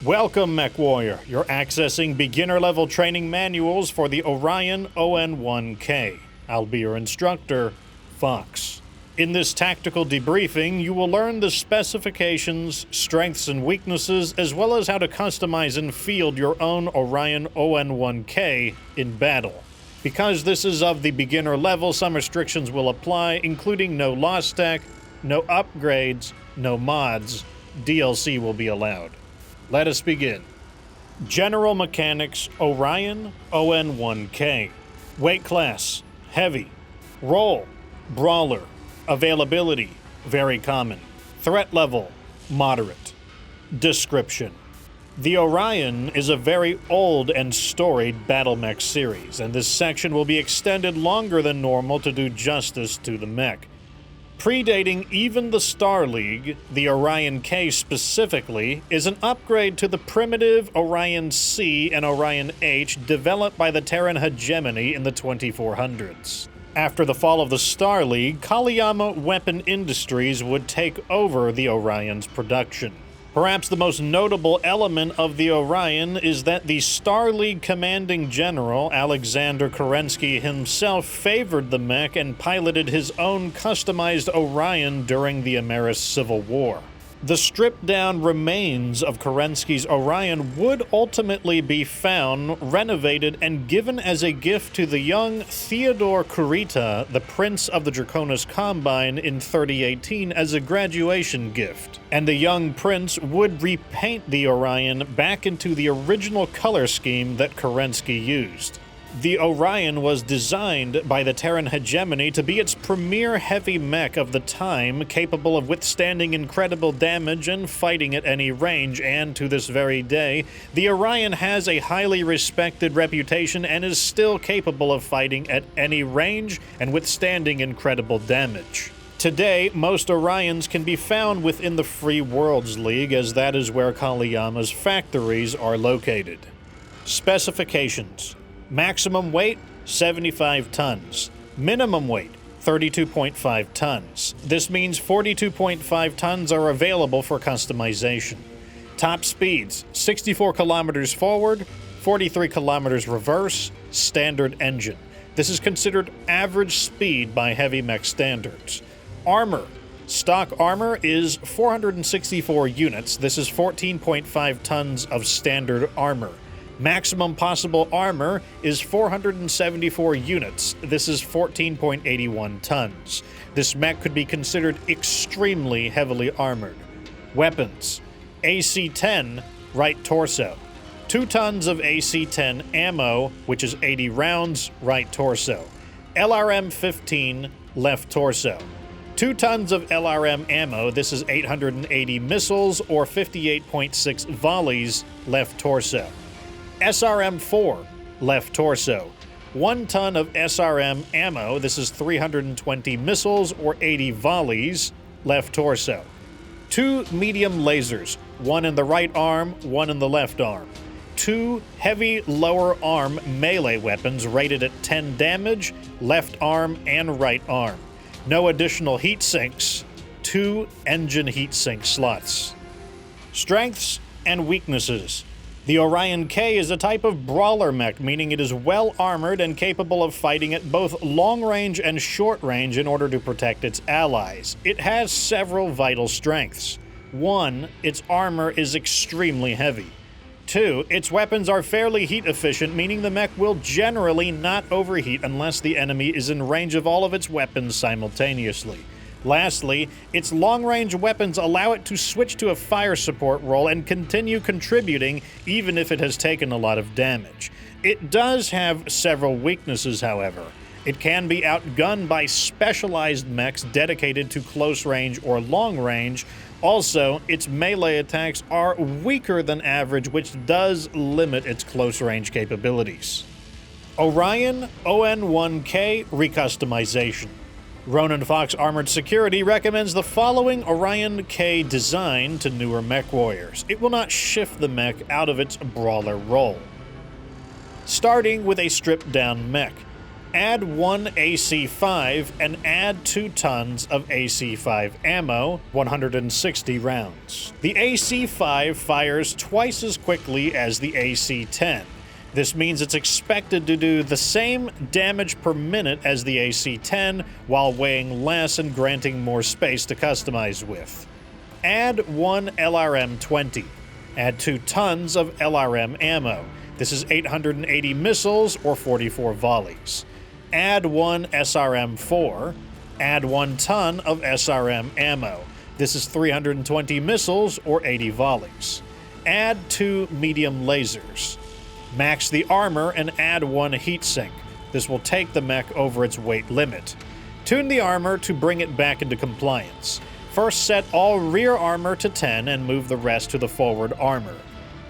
Welcome, MechWarrior. You're accessing beginner-level training manuals for the Orion ON1-K. I'll be your instructor, Fox. In this tactical debriefing, you will learn the specifications, strengths and weaknesses, as well as how to customize and field your own Orion ON1-K in battle. Because this is of the beginner level, some restrictions will apply, including no lost tech, no upgrades, no mods. DLC will be allowed. Let us begin. General Mechanics Orion ON1-K. Weight class, heavy. Role, Brawler. Availability, very common. Threat level, moderate. Description. The Orion is a very old and storied battle mech series, and this section will be extended longer than normal to do justice to the mech. Predating even the Star League, the Orion K specifically is an upgrade to the primitive Orion C and Orion H developed by the Terran Hegemony in the 2400s. After the fall of the Star League, Kawayama Weapon Industries would take over the Orion's production. Perhaps the most notable element of the Orion is that the Star League commanding general, Alexander Kerensky himself, favored the mech and piloted his own customized Orion during the Ameris Civil War. The stripped-down remains of Kerensky's Orion would ultimately be found, renovated, and given as a gift to the young Theodore Kurita, the Prince of the Draconis Combine, in 3018 as a graduation gift. And the young prince would repaint the Orion back into the original color scheme that Kerensky used. The Orion was designed by the Terran Hegemony to be its premier heavy mech of the time, capable of withstanding incredible damage and fighting at any range, and to this very day, the Orion has a highly respected reputation and is still capable of fighting at any range and withstanding incredible damage. Today, most Orions can be found within the Free Worlds League, as that is where Kawayama's factories are located. Specifications. Maximum weight, 75 tons. Minimum weight, 32.5 tons. This means 42.5 tons are available for customization. Top speeds, 64 kilometers forward, 43 kilometers reverse, standard engine. This is considered average speed by heavy mech standards. Armor. Stock armor is 464 units. This is 14.5 tons of standard armor. Maximum possible armor is 474 units. This is 14.81 tons. This mech could be considered extremely heavily armored. Weapons. AC-10, right torso. 2 tons of AC-10 ammo, which is 80 rounds, right torso. LRM-15, left torso. 2 tons of LRM ammo, this is 880 missiles or 58.6 volleys, left torso. SRM-4, left torso. 1 ton of SRM ammo, this is 320 missiles or 80 volleys, left torso. 2 medium lasers, 1 in the right arm, 1 in the left arm. 2 heavy lower arm melee weapons rated at 10 damage, left arm and right arm. No additional heat sinks. 2 engine heat sink slots. Strengths and weaknesses. The Orion K is a type of brawler mech, meaning it is well armored and capable of fighting at both long range and short range in order to protect its allies. It has several vital strengths. 1, its armor is extremely heavy. 2, its weapons are fairly heat efficient, meaning the mech will generally not overheat unless the enemy is in range of all of its weapons simultaneously. Lastly, its long-range weapons allow it to switch to a fire support role and continue contributing even if it has taken a lot of damage. It does have several weaknesses, however. It can be outgunned by specialized mechs dedicated to close range or long range. Also, its melee attacks are weaker than average, which does limit its close range capabilities. Orion ON1-K Recustomization. Ronin Fox Armored Security recommends the following Orion K design to newer mech warriors. It will not shift the mech out of its brawler role. Starting with a stripped-down mech. Add 1 AC-5 and add 2 tons of AC-5 ammo, 160 rounds. The AC-5 fires twice as quickly as the AC-10. This means it's expected to do the same damage per minute as the AC-10 while weighing less and granting more space to customize with. Add 1 LRM-20. Add 2 tons of LRM ammo. This is 880 missiles or 44 volleys. Add 1 SRM-4. Add 1 ton of SRM ammo. This is 320 missiles or 80 volleys. Add 2 medium lasers. Max the armor and add 1 heatsink. This will take the mech over its weight limit. Tune the armor to bring it back into compliance. First set all rear armor to 10 and move the rest to the forward armor.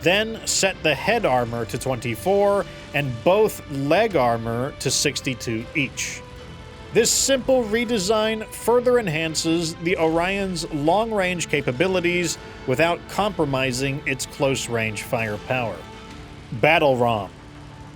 Then set the head armor to 24 and both leg armor to 62 each. This simple redesign further enhances the Orion's long-range capabilities without compromising its close-range firepower. BattleRom.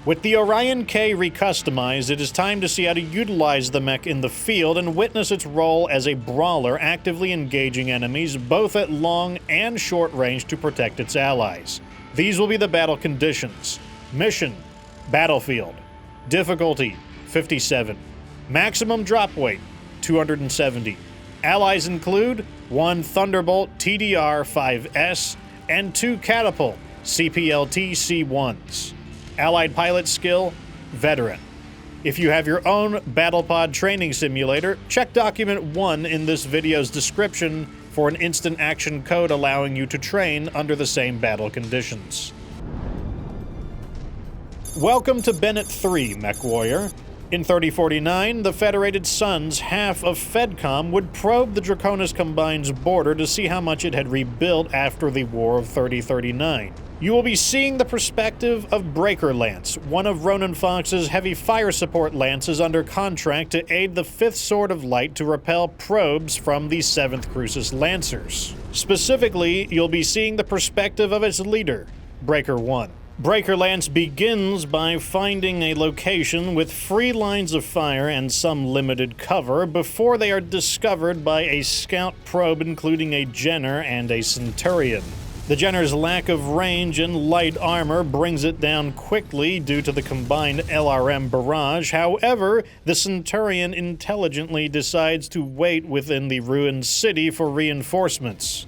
With the Orion K recustomized, it is time to see how to utilize the mech in the field and witness its role as a brawler actively engaging enemies both at long and short range to protect its allies. These will be the battle conditions. Mission: Battlefield. Difficulty: 57. Maximum drop weight: 270. Allies include 1 Thunderbolt TDR-5S and 2 Catapult CPLT-C1s. Allied pilot skill: Veteran. If you have your own BattlePod training simulator, check document 1 in this video's description for an instant action code allowing you to train under the same battle conditions. Welcome to Bennett 3, MechWarrior. In 3049, the Federated Suns half of FedCom would probe the Draconis Combined's border to see how much it had rebuilt after the War of 3039. You will be seeing the perspective of Breaker Lance, one of Ronin Fox's heavy fire support lances under contract to aid the 5th Sword of Light to repel probes from the 7th Crucis Lancers. Specifically, you'll be seeing the perspective of its leader, Breaker 1. Breaker Lance begins by finding a location with free lines of fire and some limited cover before they are discovered by a scout probe including a Jenner and a Centurion. The Jenner's lack of range and light armor brings it down quickly due to the combined LRM barrage. However, the Centurion intelligently decides to wait within the ruined city for reinforcements.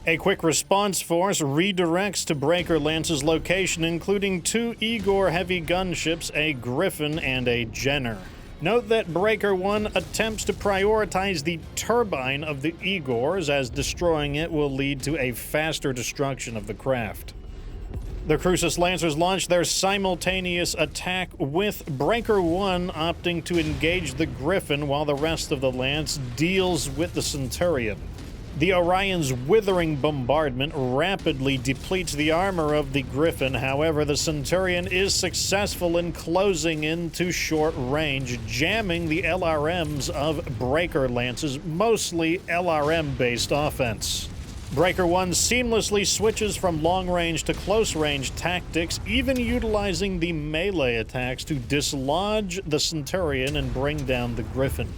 A quick response force redirects to Breaker Lance's location, including 2 Igor heavy gunships, a Griffin, and a Jenner. Note that Breaker 1 attempts to prioritize the turbine of the Igors, as destroying it will lead to a faster destruction of the craft. The Crucis Lancers launch their simultaneous attack, with Breaker 1 opting to engage the Griffin while the rest of the Lance deals with the Centurion. The Orion's withering bombardment rapidly depletes the armor of the Griffin. However, the Centurion is successful in closing into short range, jamming the LRMs of Breaker Lance's mostly LRM-based offense. Breaker 1 seamlessly switches from long-range to close-range tactics, even utilizing the melee attacks to dislodge the Centurion and bring down the Griffin.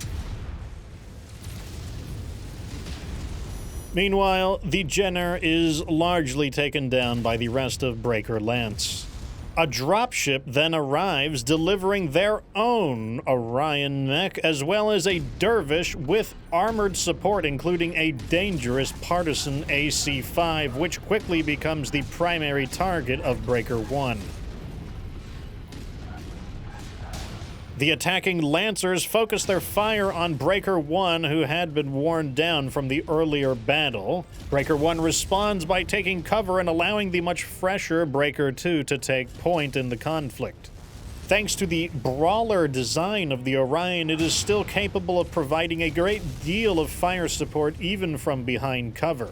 Meanwhile, the Jenner is largely taken down by the rest of Breaker Lance. A dropship then arrives, delivering their own Orion mech, as well as a dervish with armored support, including a dangerous partisan AC-5, which quickly becomes the primary target of Breaker 1. The attacking Lancers focus their fire on Breaker 1, who had been worn down from the earlier battle. Breaker 1 responds by taking cover and allowing the much fresher Breaker 2 to take point in the conflict. Thanks to the Brawler design of the Orion, it is still capable of providing a great deal of fire support even from behind cover.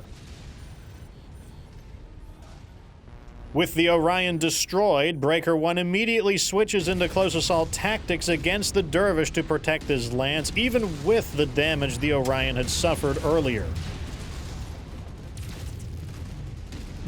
With the Orion destroyed, Breaker 1 immediately switches into close assault tactics against the Dervish to protect his lance, even with the damage the Orion had suffered earlier.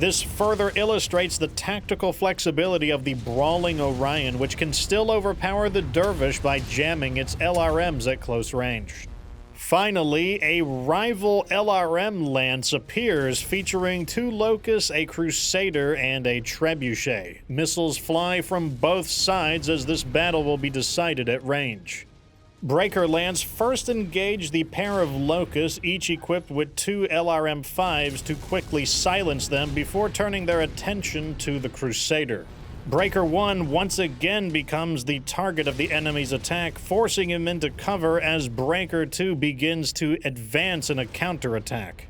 This further illustrates the tactical flexibility of the brawling Orion, which can still overpower the Dervish by jamming its LRMs at close range. Finally, a rival LRM lance appears featuring 2 Locusts, a Crusader, and a Trebuchet. Missiles fly from both sides as this battle will be decided at range. Breaker Lance first engaged the pair of Locusts, each equipped with 2 LRM-5s to quickly silence them before turning their attention to the Crusader. Breaker 1 once again becomes the target of the enemy's attack, forcing him into cover as Breaker 2 begins to advance in a counterattack.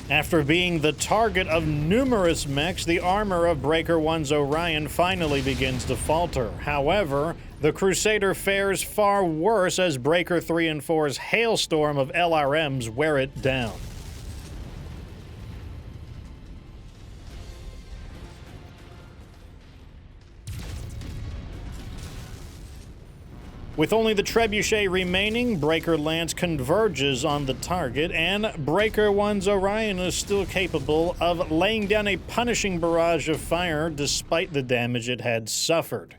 After being the target of numerous mechs, the armor of Breaker 1's Orion finally begins to falter. However, the Crusader fares far worse as Breaker 3 and 4's hailstorm of LRMs wear it down. With only the Trebuchet remaining, Breaker Lance converges on the target, and Breaker 1's Orion is still capable of laying down a punishing barrage of fire despite the damage it had suffered.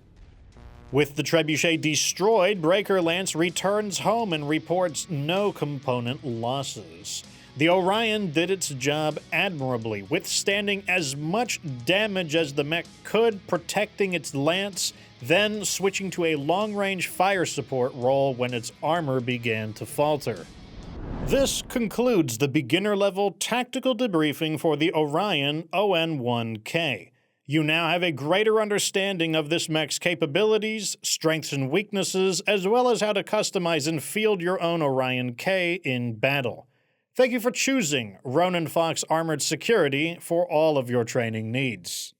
With the Trebuchet destroyed, Breaker Lance returns home and reports no component losses. The Orion did its job admirably, withstanding as much damage as the mech could, protecting its lance, then switching to a long-range fire support role when its armor began to falter. This concludes the beginner-level tactical debriefing for the Orion ON1-K. You now have a greater understanding of this mech's capabilities, strengths and weaknesses, as well as how to customize and field your own Orion K in battle. Thank you for choosing Ronin Fox Armored Security for all of your training needs.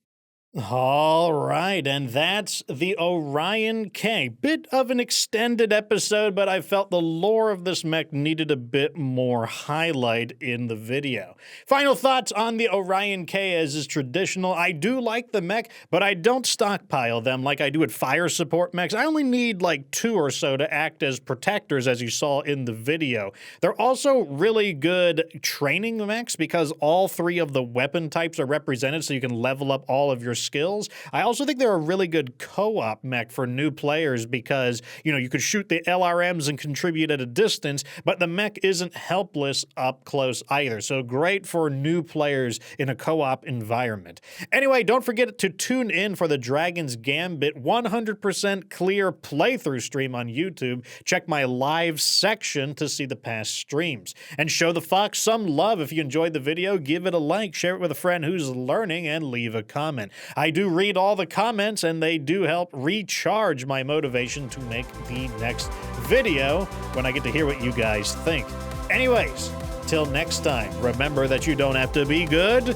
All right, and that's the Orion K. Bit of an extended episode, but I felt the lore of this mech needed a bit more highlight in the video. Final thoughts on the Orion K as is traditional. I do like the mech, but I don't stockpile them like I do at fire support mechs. I only need like 2 or so to act as protectors, as you saw in the video. They're also really good training mechs because all 3 of the weapon types are represented, so you can level up all of your skills. I also think they're a really good co-op mech for new players because, you could shoot the LRMs and contribute at a distance, but the mech isn't helpless up close either. So great for new players in a co-op environment. Anyway, don't forget to tune in for the Dragon's Gambit 100% clear playthrough stream on YouTube. Check my live section to see the past streams. And show the Fox some love. If you enjoyed the video, give it a like, share it with a friend who's learning, and leave a comment. I do read all the comments, and they do help recharge my motivation to make the next video when I get to hear what you guys think. Anyways, till next time, remember that you don't have to be good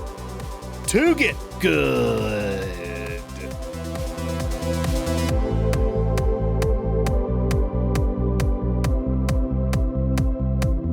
to get good.